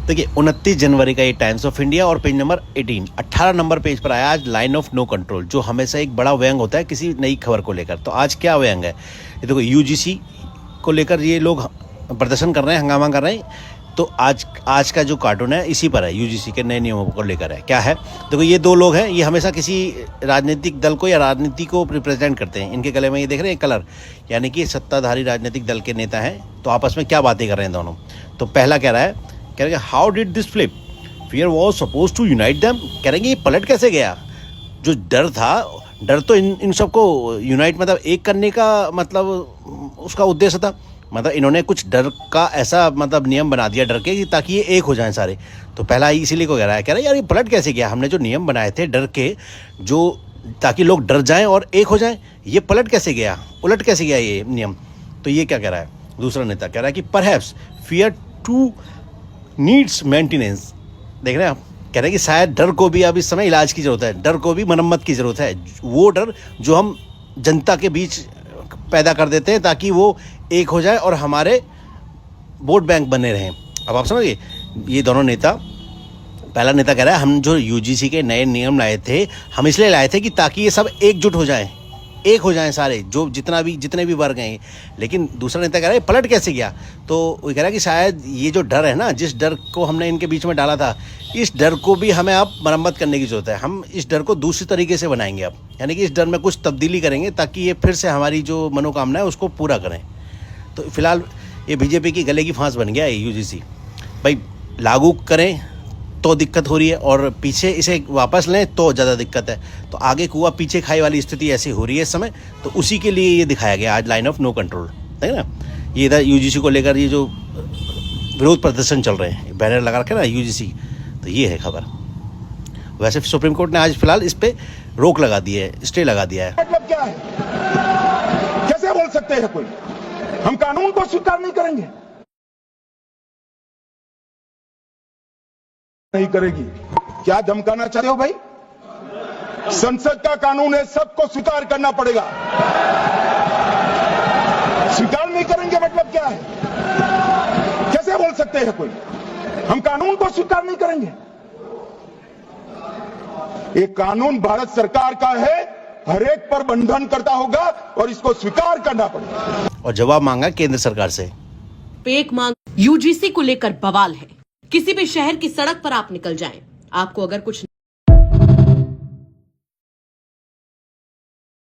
देखिए 29 जनवरी का ये टाइम्स ऑफ इंडिया और पेज नंबर 18 नंबर पेज पर आया आज लाइन ऑफ नो कंट्रोल, जो हमेशा एक बड़ा व्यंग होता है किसी नई खबर को लेकर। तो आज क्या व्यंग है, ये देखो यूजीसी को लेकर ये लोग प्रदर्शन कर रहे हैं, हंगामा कर रहे हैं। तो आज का जो कार्टून है इसी पर है, यूजीसी के नए नियमों को लेकर है। क्या है, देखो ये दो लोग हैं, ये हमेशा किसी राजनीतिक दल को या राजनीति को रिप्रेजेंट करते हैं। इनके गले में ये देख रहे हैं कलर, यानी कि सत्ताधारी राजनीतिक दल के नेता हैं। तो आपस में क्या बातें कर रहे हैं दोनों। तो पहला कह रहा है how did this flip, fear was suppose to unite them. कह रहे हैं ये पलट कैसे गया, जो डर था, डर तो इन सबको यूनाइट मतलब एक करने का मतलब उसका उद्देश्य था। मतलब इन्होंने कुछ डर का ऐसा मतलब नियम बना दिया डर के, ताकि ये एक हो जाएं सारे। तो पहला इसीलिए को कह रहा है यार ये पलट कैसे गया, हमने जो नियम बनाए थे डर के, जो ताकि लोग डर जाएं और एक हो जाएं, ये पलट कैसे गया, उलट कैसे गया ये नियम। तो ये क्या कह रहा है, दूसरा नेता कह रहा है कि perhaps fear too needs maintenance. देख रहे हैं आप, कह रहे हैं कि शायद डर को भी अब इस समय इलाज की ज़रूरत है, डर को भी मरम्मत की ज़रूरत है। वो डर जो हम जनता के बीच पैदा कर देते हैं ताकि वो एक हो जाए और हमारे वोट बैंक बने रहें। अब आप समझिए, ये दोनों नेता, पहला नेता कह रहा है हम जो यूजीसी के नए नियम लाए थे हम इसलिए लाए थे कि ताकि ये सब एकजुट हो जाएं, एक हो जाएं सारे, जो जितने भी वर्ग हैं। लेकिन दूसरा नेता कह रहा है पलट कैसे गया। तो वो कह रहा है कि शायद ये जो डर है ना, जिस डर को हमने इनके बीच में डाला था, इस डर को भी हमें अब मरम्मत करने की ज़रूरत है। हम इस डर को दूसरी तरीके से बनाएंगे अब, यानी कि इस डर में कुछ तब्दीली करेंगे ताकि ये फिर से हमारी जो मनोकामना है उसको पूरा करें। तो फिलहाल ये बीजेपी की गले की फांस बन गया है यूजीसी। भाई लागू करें तो दिक्कत हो रही है, और पीछे इसे वापस लें तो ज़्यादा दिक्कत है। तो आगे कुआ पीछे खाई वाली स्थिति ऐसी हो रही है इस समय। तो उसी के लिए ये दिखाया गया आज लाइन ऑफ नो कंट्रोल, है ना। ये इधर यूजीसी को लेकर ये जो विरोध प्रदर्शन चल रहे हैं, बैनर लगा रखे ना यूजीसी, तो ये है खबर। वैसे सुप्रीम कोर्ट ने आज फिलहाल इस पे रोक लगा दी है, स्टे लगा दिया है। मतलब क्या है, कैसे बोल सकते हैं कोई हम कानून को स्वीकार नहीं करेंगे, नहीं करेगी। क्या धमकाना चाहते हो भाई, संसद का कानून है, सबको स्वीकार करना पड़ेगा। स्वीकार नहीं करेंगे मतलब क्या है, कैसे बोल सकते हैं कोई हम कानून को स्वीकार नहीं करेंगे। ये कानून भारत सरकार का है, हरेक पर बंधन करता होगा और इसको स्वीकार करना पड़ेगा। और जवाब मांगा केंद्र सरकार से। एक मांग यूजीसी को लेकर बवाल है। किसी भी शहर की सड़क पर आप निकल जाएं, आपको अगर कुछ